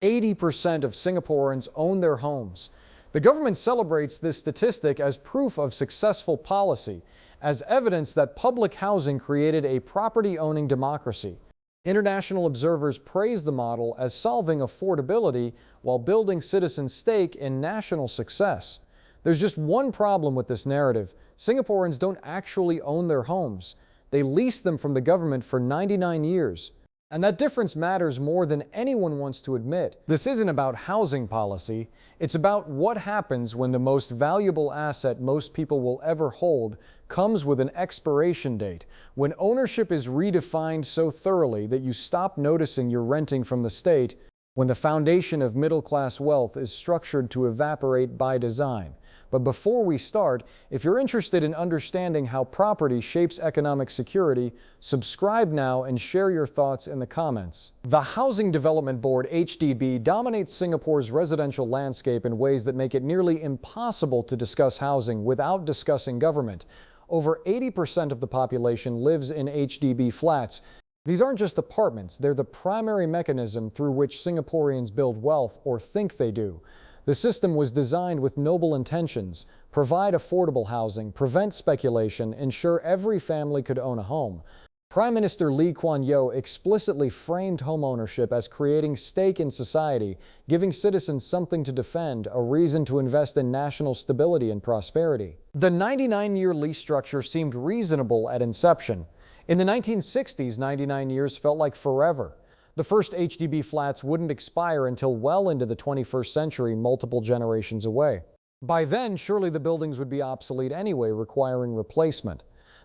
80% of Singaporeans own their homes. The government celebrates this statistic as proof of successful policy, as evidence that public housing created a property-owning democracy. International observers praise the model as solving affordability while building citizens' stake in national success. There's just one problem with this narrative. Singaporeans don't actually own their homes. They lease them from the government for 99 years. And that difference matters more than anyone wants to admit. This isn't about housing policy. It's about what happens when the most valuable asset most people will ever hold comes with an expiration date, when ownership is redefined so thoroughly that you stop noticing you're renting from the state, when the foundation of middle-class wealth is structured to evaporate by design. But before we start, if you're interested in understanding how property shapes economic security, subscribe now and share your thoughts in the comments. The Housing Development Board (HDB) dominates Singapore's residential landscape in ways that make it nearly impossible to discuss housing without discussing government. Over 80% of the population lives in HDB flats. These aren't just apartments, they're the primary mechanism through which Singaporeans build wealth, or think they do. The system was designed with noble intentions: provide affordable housing, prevent speculation, ensure every family could own a home. Prime Minister Lee Kuan Yew explicitly framed homeownership as creating stake in society, giving citizens something to defend, a reason to invest in national stability and prosperity. The 99-year lease structure seemed reasonable at inception. In the 1960s, 99 years felt like forever. The first HDB flats wouldn't expire until well into the 21st century, multiple generations away. By then, surely the buildings would be obsolete anyway, requiring replacement.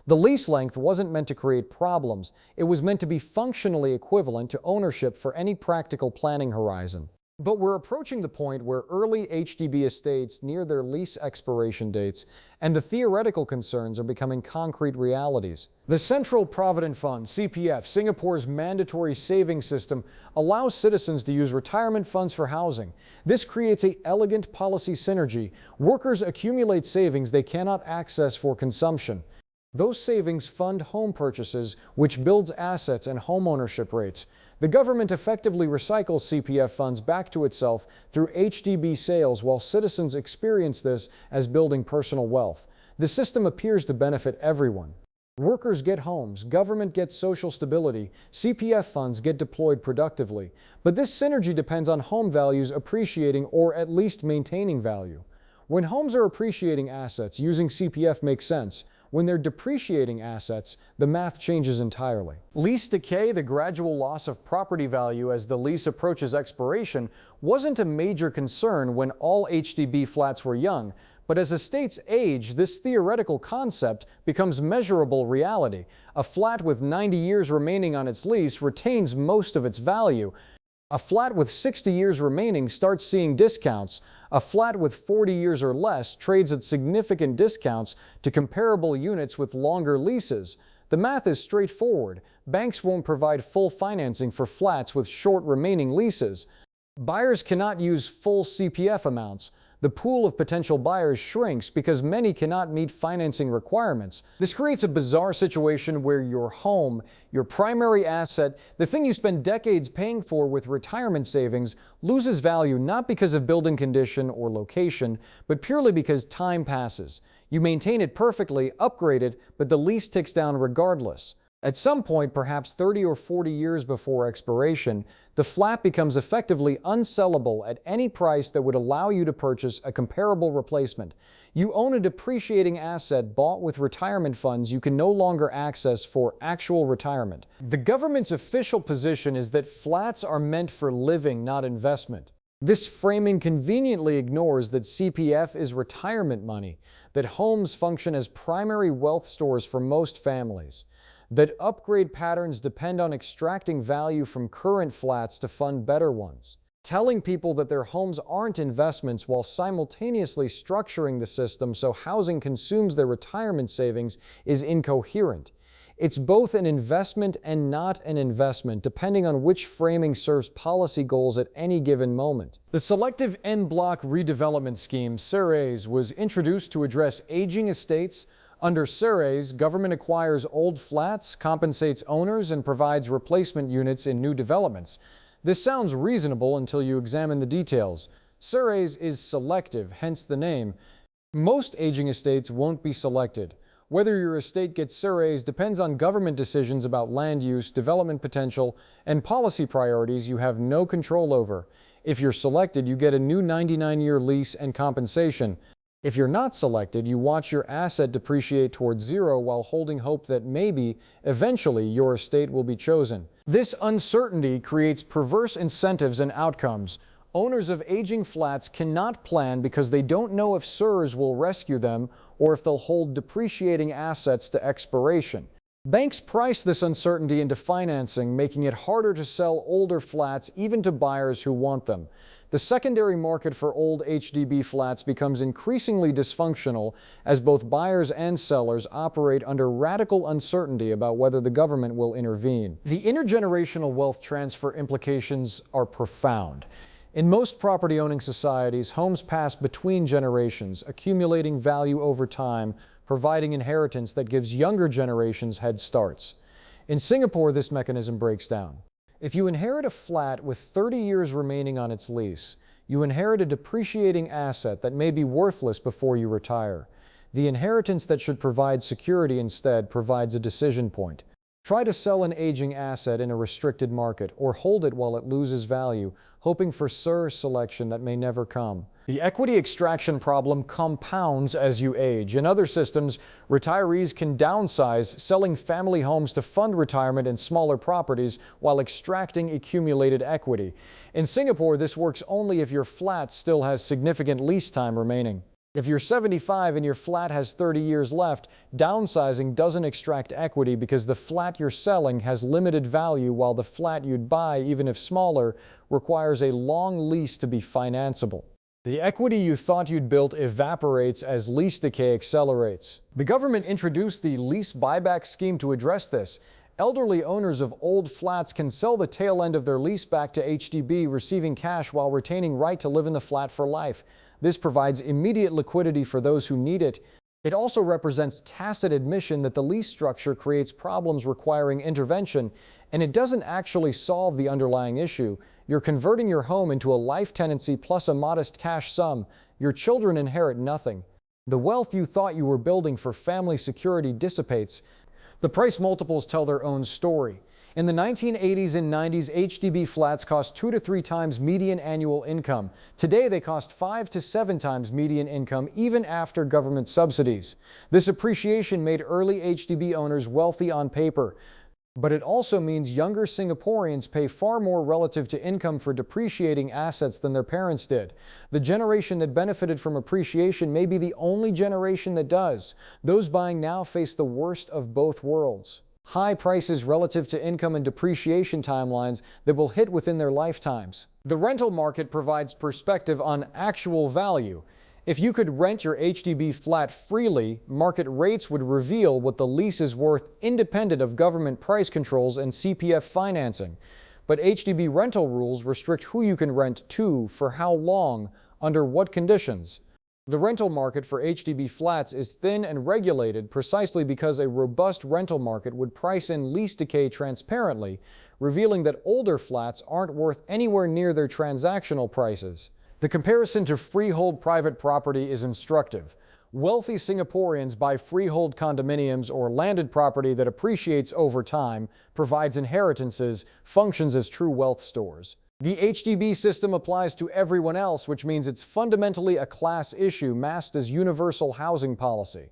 The lease length wasn't meant to create problems. It was meant to be functionally equivalent to ownership for any practical planning horizon. But we're approaching the point where early HDB estates near their lease expiration dates, and the theoretical concerns are becoming concrete realities. The Central Provident Fund, CPF, Singapore's mandatory savings system, allows citizens to use retirement funds for housing. This creates an elegant policy synergy. Workers accumulate savings they cannot access for consumption. Those savings fund home purchases, which builds assets and home ownership rates. The government effectively recycles CPF funds back to itself through HDB sales, while citizens experience this as building personal wealth. The system appears to benefit everyone. Workers get homes, government gets social stability, CPF funds get deployed productively. But this synergy depends on home values appreciating or at least maintaining value. When homes are appreciating assets, using CPF makes sense. When they're depreciating assets, the math changes entirely. Lease decay, the gradual loss of property value as the lease approaches expiration, wasn't a major concern when all HDB flats were young. But as estates age, this theoretical concept becomes measurable reality. A flat with 90 years remaining on its lease retains most of its value. A flat with 60 years remaining starts seeing discounts. A flat with 40 years or less trades at significant discounts to comparable units with longer leases. The math is straightforward. Banks won't provide full financing for flats with short remaining leases. Buyers cannot use full CPF amounts. The pool of potential buyers shrinks because many cannot meet financing requirements. This creates a bizarre situation where your home, your primary asset, the thing you spend decades paying for with retirement savings, loses value not because of building condition or location, but purely because time passes. You maintain it perfectly, upgrade it, but the lease ticks down regardless. At some point, perhaps 30 or 40 years before expiration, the flat becomes effectively unsellable at any price that would allow you to purchase a comparable replacement. You own a depreciating asset bought with retirement funds you can no longer access for actual retirement. The government's official position is that flats are meant for living, not investment. This framing conveniently ignores that CPF is retirement money, that homes function as primary wealth stores for most families, that upgrade patterns depend on extracting value from current flats to fund better ones. Telling people that their homes aren't investments while simultaneously structuring the system so housing consumes their retirement savings is incoherent. It's both an investment and not an investment, depending on which framing serves policy goals at any given moment. The Selective En Bloc Redevelopment Scheme, SERES, was introduced to address aging estates. Under SERES, government acquires old flats, compensates owners, and provides replacement units in new developments. This sounds reasonable until you examine the details. Surveys is selective, hence the name. Most aging estates won't be selected. Whether your estate gets surveys depends on government decisions about land use, development potential, and policy priorities you have no control over. If you're selected, you get a new 99-year lease and compensation. If you're not selected, you watch your asset depreciate towards zero while holding hope that maybe, eventually, your estate will be chosen. This uncertainty creates perverse incentives and outcomes. Owners of aging flats cannot plan because they don't know if CSRS will rescue them or if they'll hold depreciating assets to expiration. Banks price this uncertainty into financing, making it harder to sell older flats even to buyers who want them. The secondary market for old HDB flats becomes increasingly dysfunctional as both buyers and sellers operate under radical uncertainty about whether the government will intervene. The intergenerational wealth transfer implications are profound. In most property-owning societies, homes pass between generations, accumulating value over time, providing inheritance that gives younger generations head starts. In Singapore, this mechanism breaks down. If you inherit a flat with 30 years remaining on its lease, you inherit a depreciating asset that may be worthless before you retire. The inheritance that should provide security instead provides a decision point. Try to sell an aging asset in a restricted market or hold it while it loses value, hoping for CSRS selection that may never come. The equity extraction problem compounds as you age. In other systems, retirees can downsize, selling family homes to fund retirement in smaller properties while extracting accumulated equity. In Singapore, this works only if your flat still has significant lease time remaining. If you're 75 and your flat has 30 years left, downsizing doesn't extract equity because the flat you're selling has limited value while the flat you'd buy, even if smaller, requires a long lease to be financeable. The equity you thought you'd built evaporates as lease decay accelerates. The government introduced the lease buyback scheme to address this. Elderly owners of old flats can sell the tail end of their lease back to HDB, receiving cash while retaining right to live in the flat for life. This provides immediate liquidity for those who need it. It also represents tacit admission that the lease structure creates problems requiring intervention, and it doesn't actually solve the underlying issue. You're converting your home into a life tenancy plus a modest cash sum. Your children inherit nothing. The wealth you thought you were building for family security dissipates. The price multiples tell their own story. In the 1980s and 90s, HDB flats cost 2 to 3 times median annual income. Today, they cost 5 to 7 times median income, even after government subsidies. This appreciation made early HDB owners wealthy on paper. But it also means younger Singaporeans pay far more relative to income for depreciating assets than their parents did. The generation that benefited from appreciation may be the only generation that does. Those buying now face the worst of both worlds. High prices relative to income and depreciation timelines that will hit within their lifetimes. The rental market provides perspective on actual value. If you could rent your HDB flat freely, market rates would reveal what the lease is worth independent of government price controls and CPF financing. But HDB rental rules restrict who you can rent to, for how long, under what conditions. The rental market for HDB flats is thin and regulated precisely because a robust rental market would price in lease decay transparently, revealing that older flats aren't worth anywhere near their transactional prices. The comparison to freehold private property is instructive. Wealthy Singaporeans buy freehold condominiums or landed property that appreciates over time, provides inheritances, functions as true wealth stores. The HDB system applies to everyone else, which means it's fundamentally a class issue masked as universal housing policy.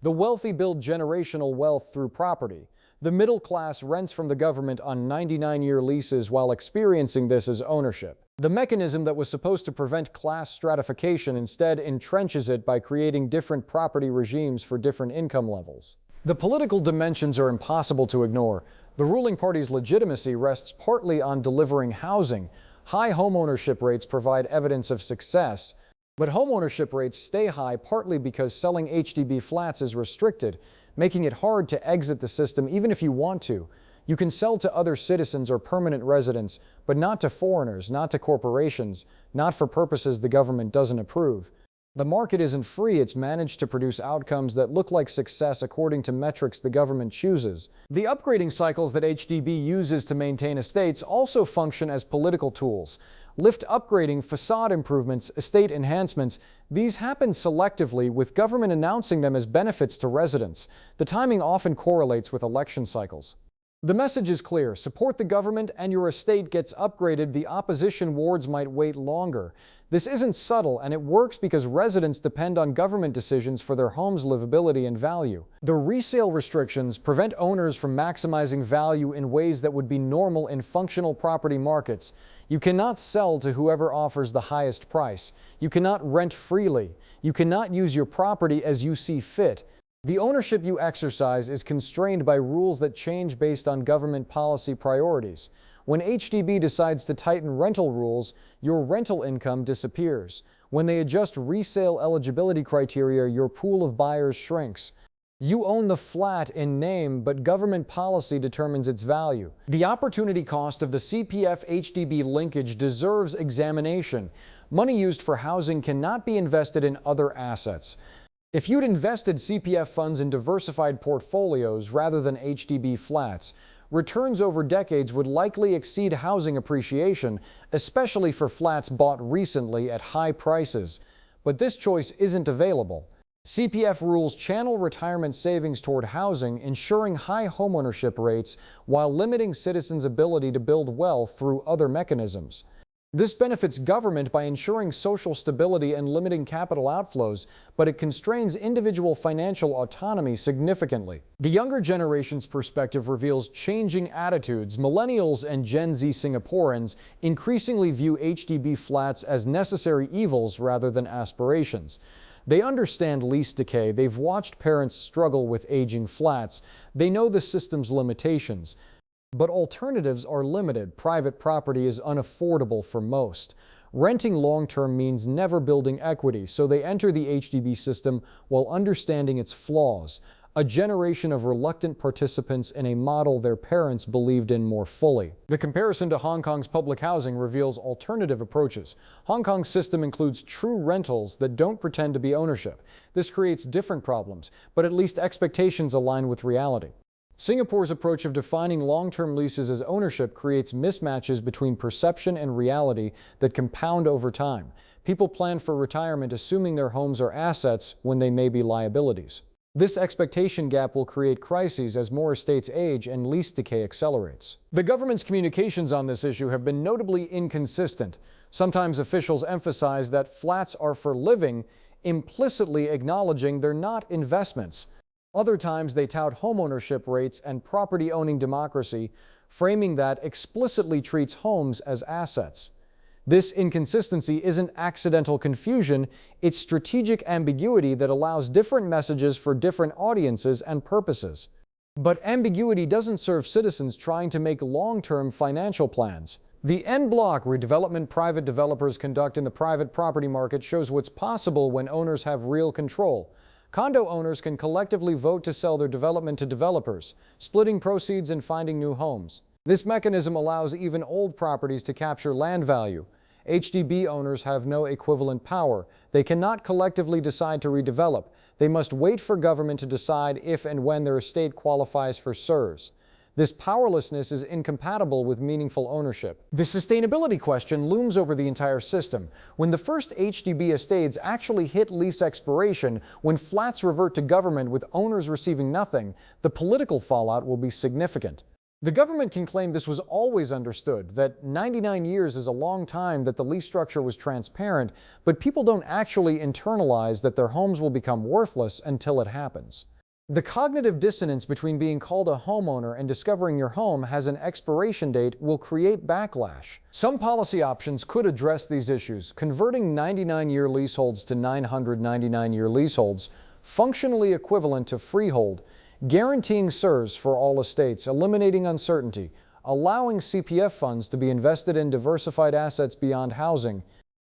The wealthy build generational wealth through property. The middle class rents from the government on 99-year leases while experiencing this as ownership. The mechanism that was supposed to prevent class stratification instead entrenches it by creating different property regimes for different income levels. The political dimensions are impossible to ignore. The ruling party's legitimacy rests partly on delivering housing. High homeownership rates provide evidence of success, but homeownership rates stay high partly because selling HDB flats is restricted, making it hard to exit the system even if you want to. You can sell to other citizens or permanent residents, but not to foreigners, not to corporations, not for purposes the government doesn't approve. The market isn't free, it's managed to produce outcomes that look like success according to metrics the government chooses. The upgrading cycles that HDB uses to maintain estates also function as political tools. Lift upgrading, facade improvements, estate enhancements, these happen selectively, with government announcing them as benefits to residents. The timing often correlates with election cycles. The message is clear: support the government and your estate gets upgraded. The opposition wards might wait longer. This isn't subtle, and it works because residents depend on government decisions for their home's livability and value. The resale restrictions prevent owners from maximizing value in ways that would be normal in functional property markets. You cannot sell to whoever offers the highest price. You cannot rent freely. You cannot use your property as you see fit. The ownership you exercise is constrained by rules that change based on government policy priorities. When HDB decides to tighten rental rules, your rental income disappears. When they adjust resale eligibility criteria, your pool of buyers shrinks. You own the flat in name, but government policy determines its value. The opportunity cost of the CPF-HDB linkage deserves examination. Money used for housing cannot be invested in other assets. If you'd invested CPF funds in diversified portfolios rather than HDB flats, returns over decades would likely exceed housing appreciation, especially for flats bought recently at high prices. But this choice isn't available. CPF rules channel retirement savings toward housing, ensuring high homeownership rates while limiting citizens' ability to build wealth through other mechanisms. This benefits government by ensuring social stability and limiting capital outflows, but it constrains individual financial autonomy significantly. The younger generation's perspective reveals changing attitudes. Millennials and Gen Z Singaporeans increasingly view HDB flats as necessary evils rather than aspirations. They understand lease decay. They've watched parents struggle with aging flats. They know the system's limitations. But alternatives are limited. Private property is unaffordable for most. Renting long-term means never building equity, so they enter the HDB system while understanding its flaws. A generation of reluctant participants in a model their parents believed in more fully. The comparison to Hong Kong's public housing reveals alternative approaches. Hong Kong's system includes true rentals that don't pretend to be ownership. This creates different problems, but at least expectations align with reality. Singapore's approach of defining long-term leases as ownership creates mismatches between perception and reality that compound over time. People plan for retirement assuming their homes are assets when they may be liabilities. This expectation gap will create crises as more estates age and lease decay accelerates. The government's communications on this issue have been notably inconsistent. Sometimes officials emphasize that flats are for living, implicitly acknowledging they're not investments. Other times they tout homeownership rates and property-owning democracy, framing that explicitly treats homes as assets. This inconsistency isn't accidental confusion, it's strategic ambiguity that allows different messages for different audiences and purposes. But ambiguity doesn't serve citizens trying to make long-term financial plans. The en bloc redevelopment private developers conduct in the private property market shows what's possible when owners have real control. Condo owners can collectively vote to sell their development to developers, splitting proceeds and finding new homes. This mechanism allows even old properties to capture land value. HDB owners have no equivalent power. They cannot collectively decide to redevelop. They must wait for government to decide if and when their estate qualifies for SERS. This powerlessness is incompatible with meaningful ownership. The sustainability question looms over the entire system. When the first HDB estates actually hit lease expiration, when flats revert to government with owners receiving nothing, the political fallout will be significant. The government can claim this was always understood, that 99 years is a long time, that the lease structure was transparent, but people don't actually internalize that their homes will become worthless until it happens. The cognitive dissonance between being called a homeowner and discovering your home has an expiration date will create backlash. Some policy options could address these issues, converting 99-year leaseholds to 999-year leaseholds, functionally equivalent to freehold, guaranteeing SERS for all estates, eliminating uncertainty, allowing CPF funds to be invested in diversified assets beyond housing,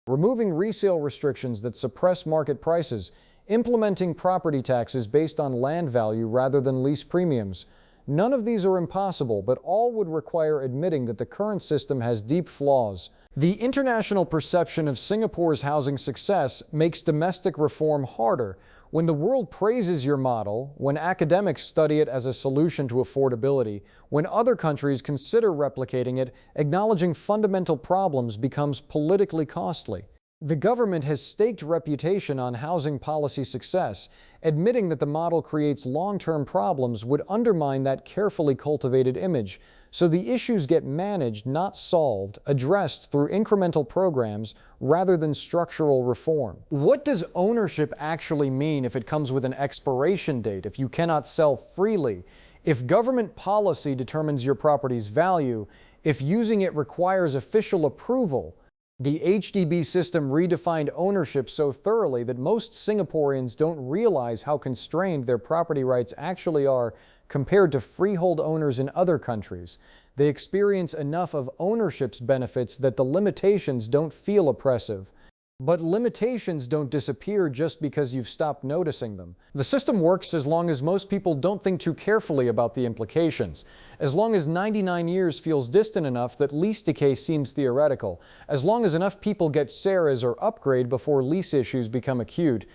removing resale restrictions that suppress market prices, implementing property taxes based on land value rather than lease premiums. None of these are impossible, but all would require admitting that the current system has deep flaws. The international perception of Singapore's housing success makes domestic reform harder. When the world praises your model, when academics study it as a solution to affordability, when other countries consider replicating it, acknowledging fundamental problems becomes politically costly. The government has staked reputation on housing policy success. Admitting that the model creates long-term problems would undermine that carefully cultivated image. So the issues get managed, not solved, addressed through incremental programs rather than structural reform. What does ownership actually mean if it comes with an expiration date, if you cannot sell freely? If government policy determines your property's value, if using it requires official approval? The HDB system redefined ownership so thoroughly that most Singaporeans don't realize how constrained their property rights actually are compared to freehold owners in other countries. They experience enough of ownership's benefits that the limitations don't feel oppressive. But limitations don't disappear just because you've stopped noticing them. The system works as long as most people don't think too carefully about the implications. As long as 99 years feels distant enough that lease decay seems theoretical. As long as enough people get SARAs or upgrade before lease issues become acute.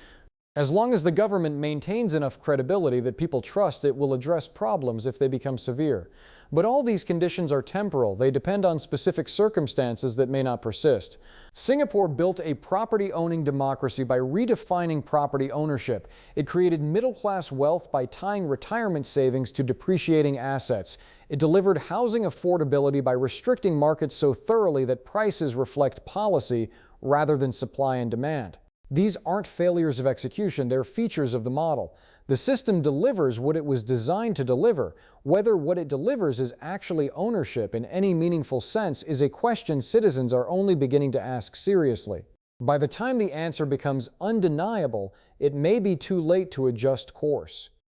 As long as the government maintains enough credibility that people trust it will address problems if they become severe. But all these conditions are temporal. They depend on specific circumstances that may not persist. Singapore built a property-owning democracy by redefining property ownership. It created middle-class wealth by tying retirement savings to depreciating assets. It delivered housing affordability by restricting markets so thoroughly that prices reflect policy rather than supply and demand. These aren't failures of execution, they're features of the model. The system delivers what it was designed to deliver. Whether what it delivers is actually ownership in any meaningful sense is a question citizens are only beginning to ask seriously. By the time the answer becomes undeniable, it may be too late to adjust course.